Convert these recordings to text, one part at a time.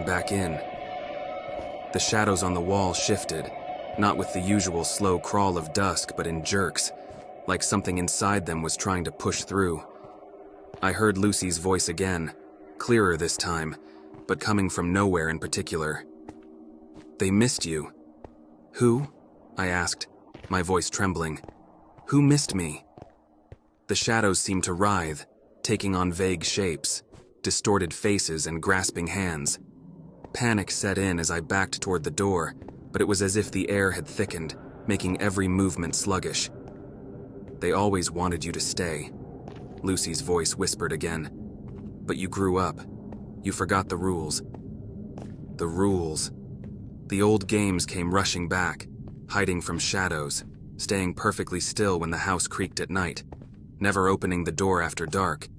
back in. The shadows on the wall shifted, not with the usual slow crawl of dusk, but in jerks, like something inside them was trying to push through. I heard Lucy's voice again, clearer this time, but coming from nowhere in particular. "They missed you." "Who?" I asked, my voice trembling. "Who missed me?" The shadows seemed to writhe, taking on vague shapes, distorted faces and grasping hands. Panic set in as I backed toward the door, but it was as if the air had thickened, making every movement sluggish. "They always wanted you to stay," Lucy's voice whispered again. "But you grew up. You forgot the rules." The rules. The old games came rushing back, hiding from shadows, staying perfectly still when the house creaked at night, never opening the door after dark,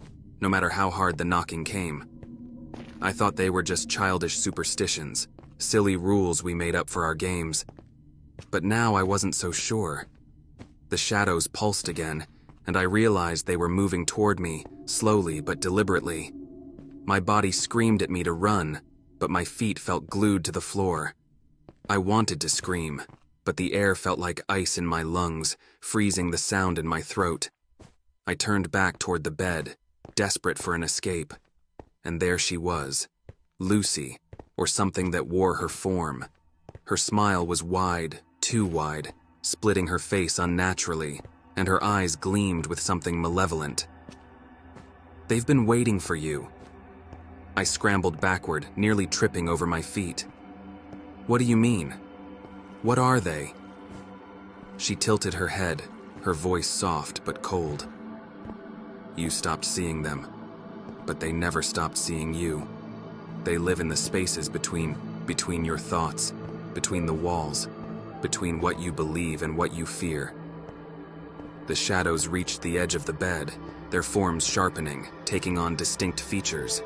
no matter how hard the knocking came. I thought they were just childish superstitions, silly rules we made up for our games. But now I wasn't so sure. The shadows pulsed again, and I realized they were moving toward me, slowly but deliberately. My body screamed at me to run, but my feet felt glued to the floor. I wanted to scream, but the air felt like ice in my lungs, freezing the sound in my throat. I turned back toward the bed, desperate for an escape. And there she was, Lucy, or something that wore her form. Her smile was wide, too wide, splitting her face unnaturally, and her eyes gleamed with something malevolent. "They've been waiting for you." I scrambled backward, nearly tripping over my feet. "What do you mean? What are they?" She tilted her head, her voice soft but cold. "You stopped seeing them, but they never stopped seeing you. They live in the spaces between your thoughts, between the walls, between what you believe and what you fear." The shadows reached the edge of the bed, their forms sharpening, taking on distinct features.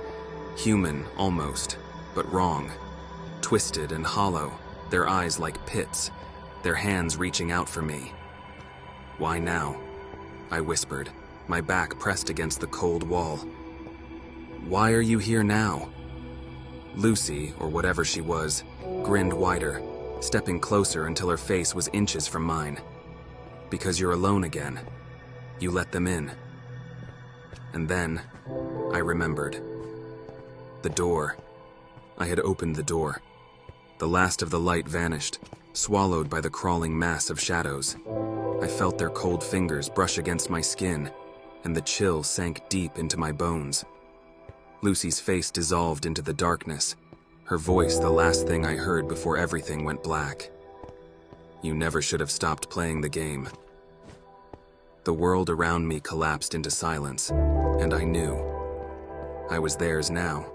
Human, almost, but wrong. Twisted and hollow, their eyes like pits, their hands reaching out for me. "Why now?" I whispered, my back pressed against the cold wall. "Why are you here now?" Lucy, or whatever she was, grinned wider, stepping closer until her face was inches from mine. "Because you're alone again. You let them in." And then, I remembered. The door. I had opened the door. The last of the light vanished, swallowed by the crawling mass of shadows. I felt their cold fingers brush against my skin, and the chill sank deep into my bones. Lucy's face dissolved into the darkness, her voice the last thing I heard before everything went black. "You never should have stopped playing the game." The world around me collapsed into silence, and I knew. I was theirs now,